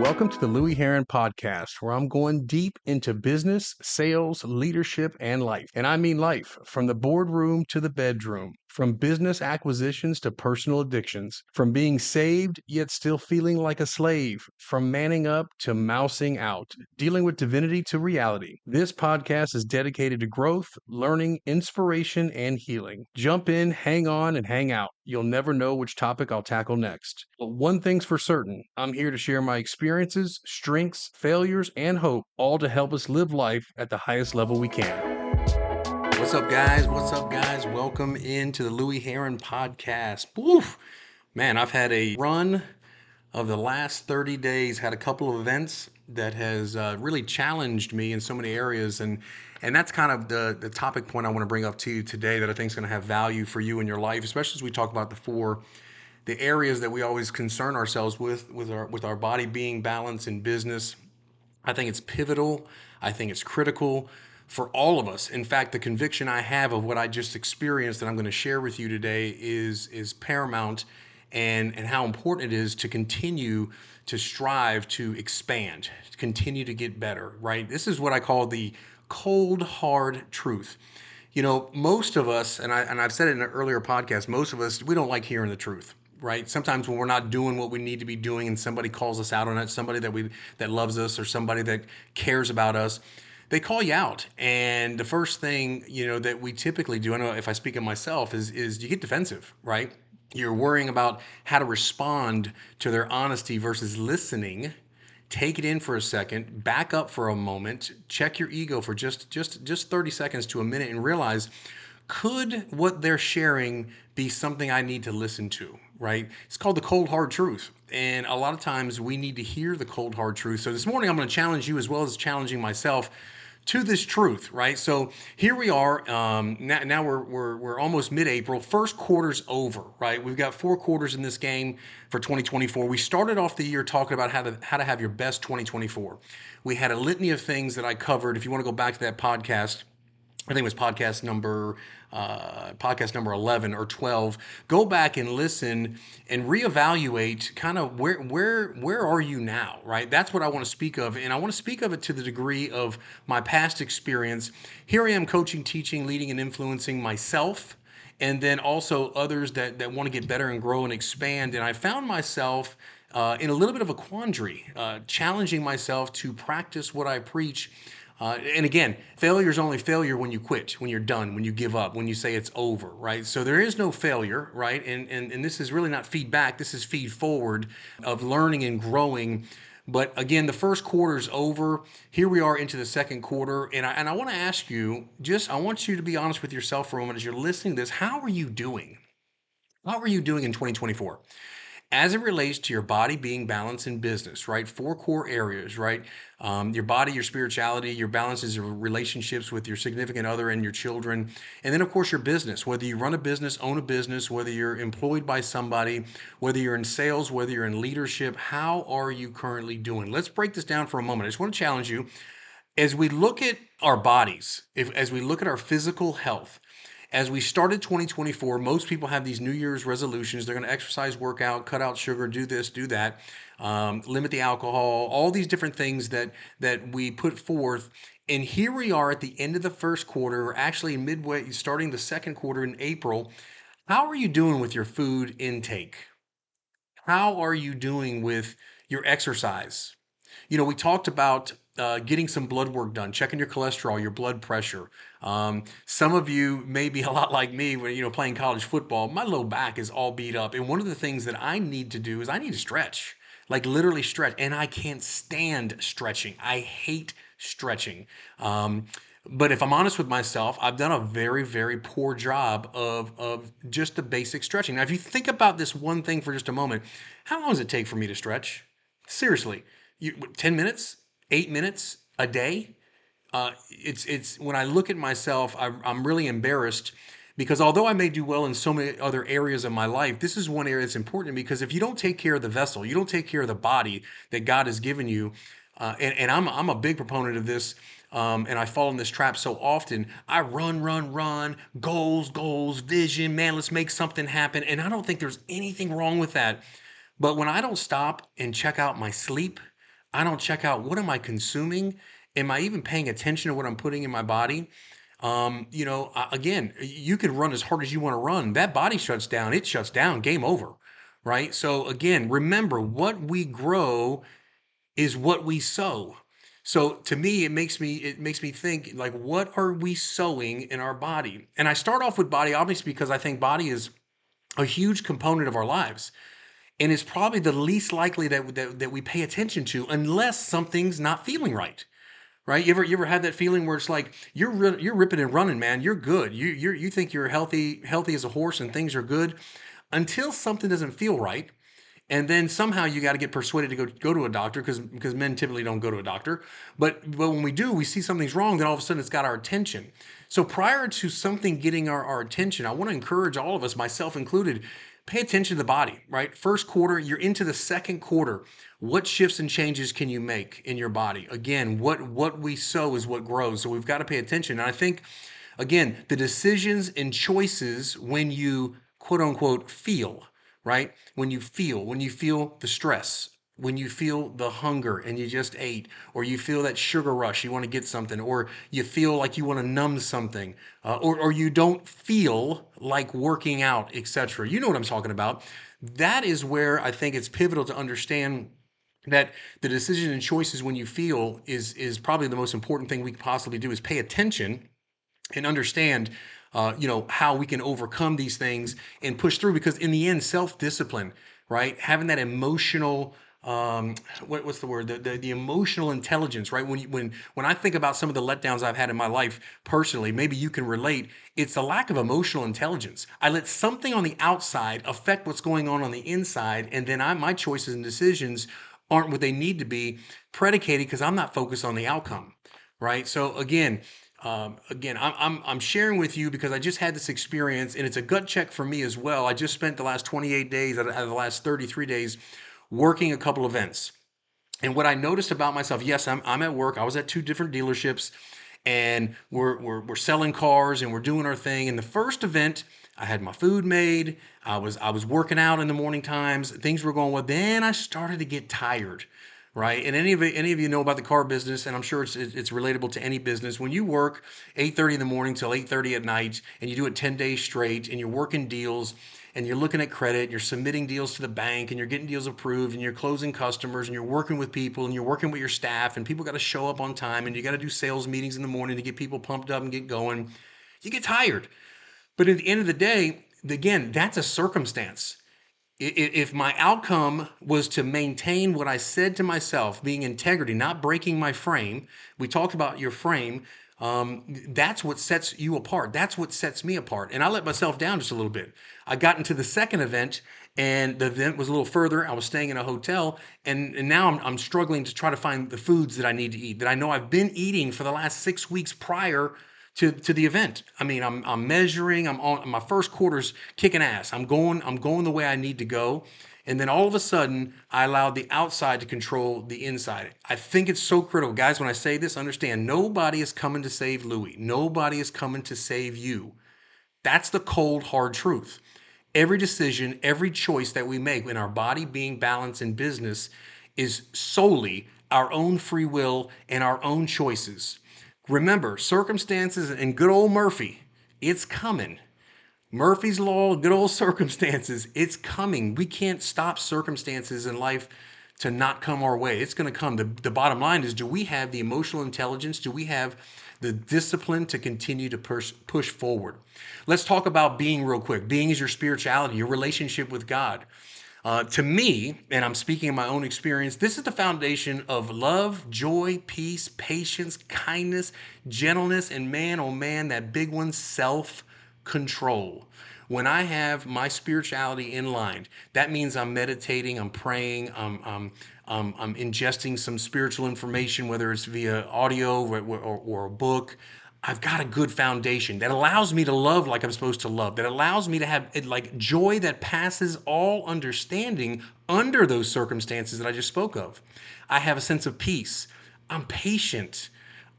Welcome to the Louie Herron podcast, where I'm going deep into business, sales, leadership, and life. And I mean life, from the boardroom to the bedroom, from business acquisitions to personal addictions, from being saved yet still feeling like a slave, from manning up to mousing out, dealing with divinity to reality. This podcast is dedicated to growth, learning, inspiration, and healing. Jump in, hang on, and hang out. You'll never know which topic I'll tackle next. But one thing's for certain, I'm here to share my experiences, strengths, failures, and hope, all to help us live life at the highest level we can. What's up, guys? What's up, guys? Welcome into the Louie Herron podcast. Woof! Man, I've had a run of the last 30 days, had a couple of events that has really challenged me in so many areas. And that's kind of the topic point I want to bring up to you today that I think is going to have value for you in your life, especially as we talk about the areas that we always concern ourselves with our body being balanced in business. I think it's pivotal. I think it's critical for all of us. In fact, the conviction I have of what I just experienced that I'm going to share with you today is paramount, and how important it is to continue to strive to expand, to continue to get better, right? This is what I call the cold, hard truth. You know, most of us, and I've said it in an earlier podcast, most of us, we don't like hearing the truth, right? Sometimes when we're not doing what we need to be doing and somebody calls us out on it, somebody that loves us or somebody that cares about us, they call you out. And the first thing, that we typically do, I know if I speak of myself, is you get defensive, right? You're worrying about how to respond to their honesty versus listening. Take it in for a second, back up for a moment, check your ego for just 30 seconds to a minute and realize, could what they're sharing be something I need to listen to, right? It's called the cold hard truth. And a lot of times we need to hear the cold hard truth. So this morning I'm going to challenge you as well as challenging myself to this truth, right? So here we are. Now we're almost mid-April. First quarter's over, right? We've got 4 quarters in this game for 2024. We started off the year talking about how to have your best 2024. We had a litany of things that I covered. If you want to go back to that podcast, I think it was podcast number 11 or 12. Go back and listen and reevaluate kind of where are you now, right? That's what I want to speak of, and I want to speak of it to the degree of my past experience. Here I am coaching, teaching, leading, and influencing myself, and then also others that want to get better and grow and expand. And I found myself in a little bit of a quandary, challenging myself to practice what I preach. And again, failure is only failure when you quit, when you're done, when you give up, when you say it's over, right? So there is no failure, right? And this is really not feedback. This is feed forward of learning and growing. But again, the first quarter is over. Here we are into the second quarter. And I want to ask you, I want you to be honest with yourself for a moment as you're listening to this. How are you doing? How are you doing in 2024? As it relates to your body being balanced in business, right? 4 core areas, right? Your body, your spirituality, your balances, your relationships with your significant other and your children. And then, of course, your business, whether you run a business, own a business, whether you're employed by somebody, whether you're in sales, whether you're in leadership, how are you currently doing? Let's break this down for a moment. I just want to challenge you. As we look at our bodies, as we look at our physical health, as we started 2024, most people have these New Year's resolutions. They're going to exercise, work out, cut out sugar, do this, do that, limit the alcohol, all these different things that we put forth. And here we are at the end of the first quarter, or actually midway, starting the second quarter in April. How are you doing with your food intake? How are you doing with your exercise? We talked about getting some blood work done, checking your cholesterol, your blood pressure. Some of you may be a lot like me when, playing college football. My low back is all beat up. And one of the things that I need to do is I need to stretch, like literally stretch. And I can't stand stretching. I hate stretching. But if I'm honest with myself, I've done a very, very poor job of just the basic stretching. Now, if you think about this one thing for just a moment, how long does it take for me to stretch? Seriously, 10 minutes, 8 minutes a day? It's when I look at myself, I'm really embarrassed because although I may do well in so many other areas of my life, this is one area that's important because if you don't take care of the vessel, you don't take care of the body that God has given you, and I'm a big proponent of this. And I fall in this trap so often. I run, goals, vision. Man, let's make something happen. And I don't think there's anything wrong with that. But when I don't stop and check out my sleep, I don't check out what am I consuming? Am I even paying attention to what I'm putting in my body? Again, you can run as hard as you want to run. That body shuts down, it shuts down, game over, right? So again, remember what we grow is what we sow. So to me, it makes me think like, what are we sowing in our body? And I start off with body, obviously, because I think body is a huge component of our lives, and it's probably the least likely that we pay attention to unless something's not feeling right. Right? You ever had that feeling where it's like you're ripping and running, man. You're good. You think you're healthy as a horse and things are good until something doesn't feel right, and then somehow you got to get persuaded to go to a doctor because men typically don't go to a doctor. But when we do, we see something's wrong. Then all of a sudden it's got our attention. So prior to something getting our attention, I want to encourage all of us, myself included, pay attention to the body. Right, first quarter, you're into the second quarter. What shifts and changes can you make in your body? Again, what we sow is what grows. So we've got to pay attention. And I think, again, the decisions and choices when you quote unquote feel, right? When you feel the stress, when you feel the hunger and you just ate, or you feel that sugar rush, you want to get something, or you feel like you want to numb something, or you don't feel like working out, etc. You know what I'm talking about. That is where I think it's pivotal to understand that the decision and choices when you feel is probably the most important thing we could possibly do is pay attention and understand how we can overcome these things and push through, because in the end, self-discipline, right, having that emotional what's the word, the emotional intelligence, right? When I think about some of the letdowns I've had in my life personally, maybe you can relate. It's the lack of emotional intelligence. I let something on the outside affect what's going on the inside, and then my choices and decisions aren't what they need to be, predicated because I'm not focused on the outcome, right? So again, I'm sharing with you because I just had this experience, and it's a gut check for me as well. I just spent the last 28 days out of the last 33 days working a couple events. And what I noticed about myself, yes, I'm at work. I was at two different dealerships, and we're selling cars and we're doing our thing. And the first event, I had my food made. I was working out in the morning times. Things were going well. Then I started to get tired, right? And any of you know about the car business, and I'm sure it's relatable to any business. When you work 8:30 in the morning till 8:30 at night, and you do it 10 days straight, and you're working deals, and you're looking at credit, and you're submitting deals to the bank, and you're getting deals approved, and you're closing customers, and you're working with people, and you're working with your staff, and people got to show up on time, and you got to do sales meetings in the morning to get people pumped up and get going. You get tired. But at the end of the day, again, that's a circumstance. If my outcome was to maintain what I said to myself, being integrity, not breaking my frame, we talked about your frame. That's what sets you apart. That's what sets me apart. And I let myself down just a little bit. I got into the second event, and the event was a little further. I was staying in a hotel, and now I'm struggling to try to find the foods that I need to eat that I know I've been eating for the last 6 weeks prior to the event. I mean, I'm measuring. I'm on my first quarter's kicking ass. I'm going the way I need to go. And then all of a sudden, I allowed the outside to control the inside. I think it's so critical, guys. When I say this, understand nobody is coming to save Louie. Nobody is coming to save you. That's the cold, hard truth. Every decision, every choice that we make in our body, being, balance, and business is solely our own free will and our own choices. Remember, circumstances and good old Murphy, it's coming. Murphy's Law, good old circumstances, it's coming. We can't stop circumstances in life to not come our way. It's going to come. The bottom line is, do we have the emotional intelligence? Do we have the discipline to continue to push forward? Let's talk about being real quick. Being is your spirituality, your relationship with God. To me, and I'm speaking in my own experience, this is the foundation of love, joy, peace, patience, kindness, gentleness, and man, oh man, that big one, self control. When I have my spirituality in line, that means I'm meditating, I'm praying, I'm ingesting some spiritual information, whether it's via audio or a book. I've got a good foundation that allows me to love like I'm supposed to love, that allows me to have like joy that passes all understanding under those circumstances that I just spoke of. I have a sense of peace. I'm patient.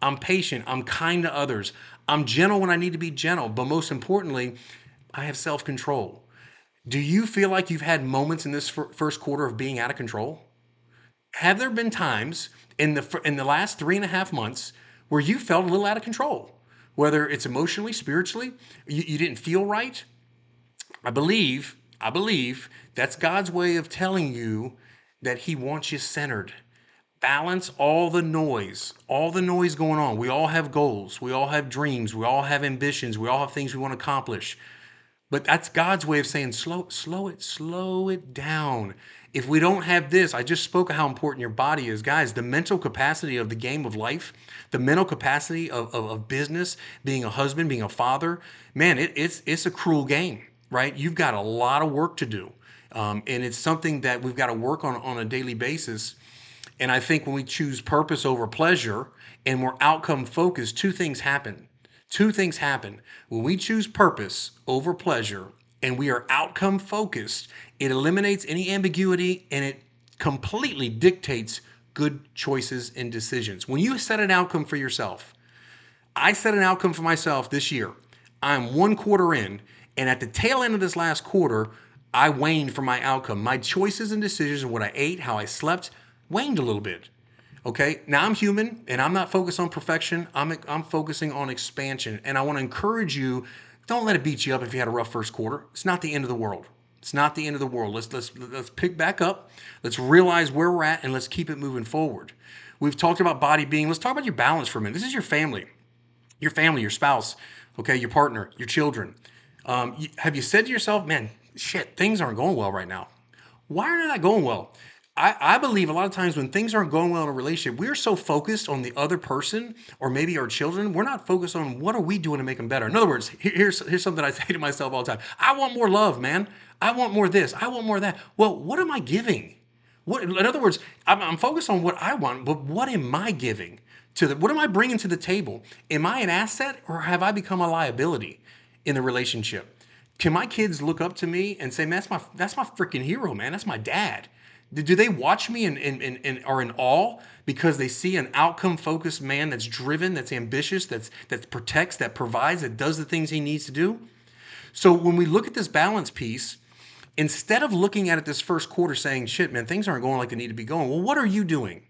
I'm patient. I'm kind to others. I'm gentle when I need to be gentle. But most importantly, I have self control. Do you feel like you've had moments in this first quarter of being out of control? Have there been times in the last 3.5 months where you felt a little out of control? Whether it's emotionally, spiritually, you didn't feel right. I believe that's God's way of telling you that He wants you centered. Balance all the noise going on. We all have goals. We all have dreams. We all have ambitions. We all have things we want to accomplish. But that's God's way of saying slow it down. If we don't have this, I just spoke of how important your body is. Guys, the mental capacity of the game of life, the mental capacity of business, being a husband, being a father, man, it's a cruel game, right? You've got a lot of work to do. And it's something that we've got to work on a daily basis. And I think when we choose purpose over pleasure and we're outcome focused, two things happen. Two things happen. When we choose purpose over pleasure and we are outcome focused, it eliminates any ambiguity and it completely dictates good choices and decisions. When you set an outcome for yourself, I set an outcome for myself this year. I'm 1 quarter in, and at the tail end of this last quarter, I waned from my outcome. My choices and decisions, what I ate, how I slept, waned a little bit. Okay, now I'm human and I'm not focused on perfection. I'm focusing on expansion. And I want to encourage you, don't let it beat you up if you had a rough first quarter. It's not the end of the world. It's not the end of the world. Let's pick back up. Let's realize where we're at and let's keep it moving forward. We've talked about body being. Let's talk about your balance for a minute. This is your family, your spouse, okay, your partner, your children. Have you said to yourself, man, shit, things aren't going well right now? Why are they not going well? I believe a lot of times when things aren't going well in a relationship, we're so focused on the other person or maybe our children, we're not focused on what are we doing to make them better. In other words, here's something I say to myself all the time. I want more love, man. I want more this. I want more that. Well, what am I giving? In other words, I'm focused on what I want, but what am I giving what am I bringing to the table? Am I an asset or have I become a liability in the relationship? Can my kids look up to me and say, man, that's my freaking hero, man. That's my dad. Do they watch me and are in awe because they see an outcome focused man that's driven, that's ambitious, that protects, that provides, that does the things he needs to do? So when we look at this balance piece, instead of looking at it this first quarter saying, shit, man, things aren't going like they need to be going. Well, what are you doing?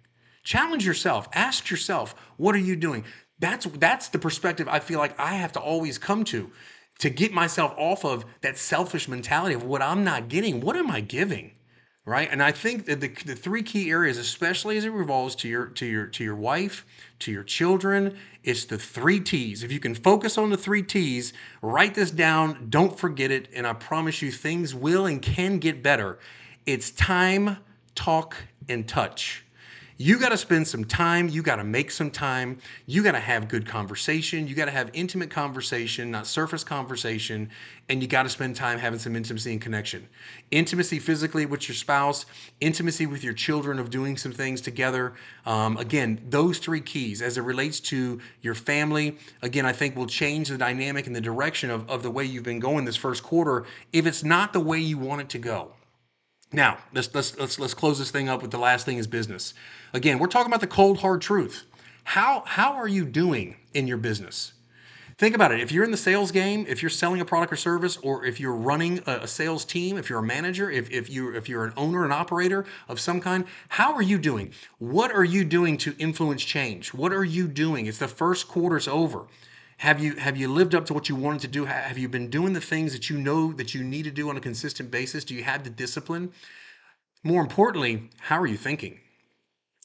Challenge yourself. Ask yourself, what are you doing? That's the perspective I feel like I have to always come to get myself off of that selfish mentality of what I'm not getting. What am I giving? Right? And I think that the three key areas, especially as it revolves to your wife, to your children, it's the three T's. If you can focus on the three T's, write this down, don't forget it, and I promise you things will and can get better. It's time, talk, and touch. You got to spend some time. You got to make some time. You got to have good conversation. You got to have intimate conversation, not surface conversation. And you got to spend time having some intimacy and connection. Intimacy physically with your spouse, intimacy with your children of doing some things together. Again, those three keys as it relates to your family, again, I think will change the dynamic and the direction of the way you've been going this first quarter if it's not the way you want it to go. Now, let's close this thing up with the last thing is business. Again, we're talking about the cold hard truth. How are you doing in your business? Think about it. If you're in the sales game, if you're selling a product or service, or if you're running a sales team, if you're a manager, if you're an owner and operator of some kind, how are you doing? What are you doing to influence change? What are you doing? It's the first quarter's over. Have you lived up to what you wanted to do? Have you been doing the things that you know that you need to do on a consistent basis? Do you have the discipline? More importantly, how are you thinking?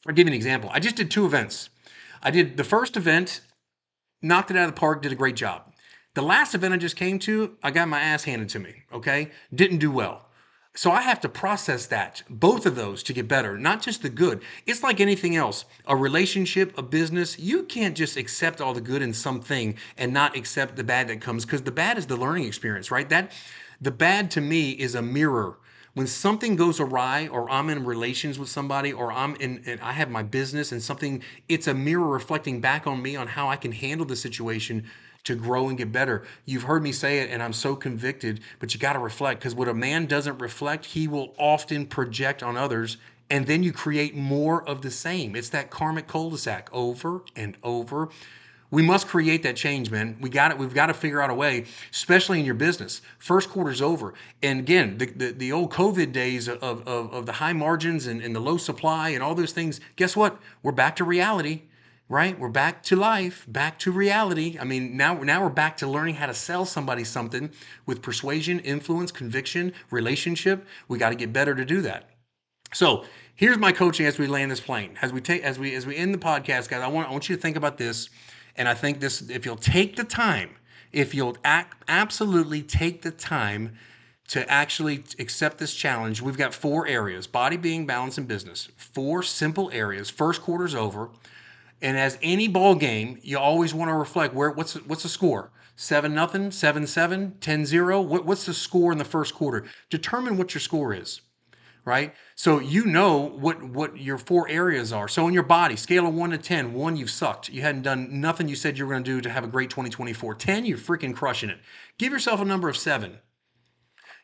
I'll give you an example. I just did two events. I did the first event, knocked it out of the park, did a great job. The last event I just came to, I got my ass handed to me, okay? Didn't do well. So I have to process that, both of those to get better, not just the good. It's like anything else, a relationship, a business. You can't just accept all the good in something and not accept the bad that comes because the bad is the learning experience, right? The bad to me is a mirror. When something goes awry or I'm in relations with somebody or and I have my business and something, it's a mirror reflecting back on me on how I can handle the situation to grow and get better. You've heard me say it and I'm so convicted, but you got to reflect because what a man doesn't reflect, he will often project on others and then you create more of the same. It's that karmic cul-de-sac over and over. We must create that change, man. We've got to figure out a way, especially in your business. First quarter's over. And again, the old COVID days of the high margins and the low supply and all those things, guess what? We're back to reality, right? We're back to life, back to reality. I mean, now we're back to learning how to sell somebody something with persuasion, influence, conviction, relationship. We got to get better to do that. So here's my coaching as we land this plane. As we end the podcast, guys, I want you to think about this. And I think this, if you'll take the time, if you'll absolutely take the time to actually accept this challenge, we've got 4 areas: body, being, balance, and business. 4 simple areas. First quarter's over. And as any ball game, you always want to reflect what's the score? 7-0, 7-7, 10-0. What's the score in the first quarter? Determine what your score is, right? So you know what your 4 areas are. So in your body, scale of 1 to 10, 1, you've sucked. You hadn't done nothing you said you were going to do to have a great 2024. 10, you're freaking crushing it. Give yourself a number of 7.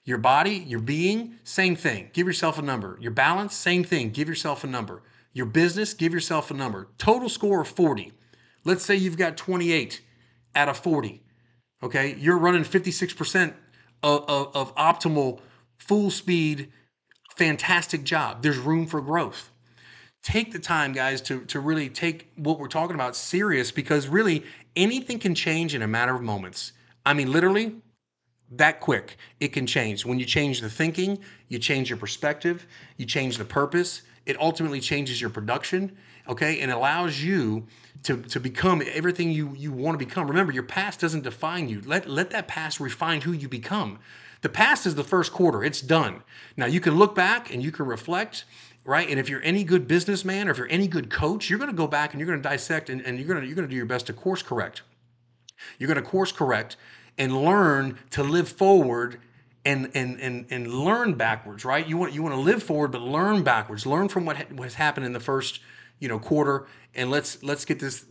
Your body, your being, same thing. Give yourself a number. Your balance, same thing. Give yourself a number. Your business, give yourself a number. Total score of 40. Let's say you've got 28 out of 40. Okay, you're running 56% of optimal, full speed, fantastic job. There's room for growth. Take the time, guys, to really take what we're talking about serious, because really anything can change in a matter of moments. I mean, literally, that quick. It can change. When you change the thinking, you change your perspective, you change the purpose, it ultimately changes your production, okay? And allows you to become everything you want to become. Remember, your past doesn't define you. Let that past refine who you become. The past is the first quarter. It's done. Now you can look back and you can reflect, right? And if you're any good businessman or if you're any good coach, you're going to go back and you're going to dissect and you're going to do your best to course correct. You're going to course correct and learn to live forward and learn backwards, right? You want to live forward but learn backwards. Learn from what has happened in the first quarter, and let's get this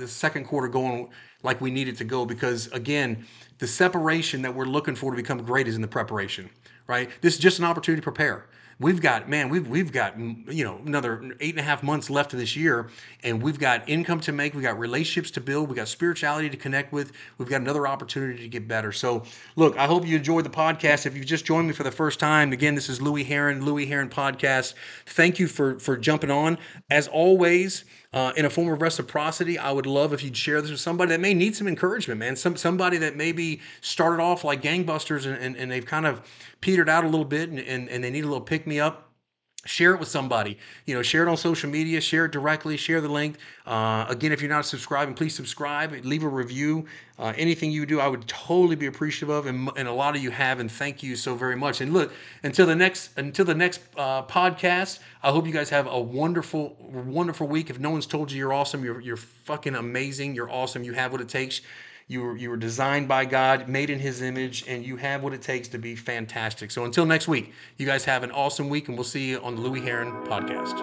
second quarter going like we need it to go, because again, the separation that we're looking for to become great is in the preparation, right? This is just an opportunity to prepare. We've got another 8.5 months left of this year, and we've got income to make, we've got relationships to build, we've got spirituality to connect with, we've got another opportunity to get better. So look, I hope you enjoyed the podcast. If you've just joined me for the first time, again, this is Louie Herron Podcast. Thank you for jumping on. As always, in a form of reciprocity, I would love if you'd share this with somebody that may need some encouragement, man. Somebody that maybe started off like gangbusters and they've kind of petered out a little bit and they need a little pick me up. Share it with somebody. Share it on social media. Share it directly. Share the link. Again, if you're not subscribing, please subscribe. Leave a review. Anything you do, I would totally be appreciative of, and a lot of you have, and thank you so very much. And look, until the next podcast, I hope you guys have a wonderful, wonderful week. If no one's told you you're awesome, you're fucking amazing. You're awesome. You have what it takes. You were designed by God, made in His image, and you have what it takes to be fantastic. So until next week, you guys have an awesome week, and we'll see you on the Louie Herron Podcast.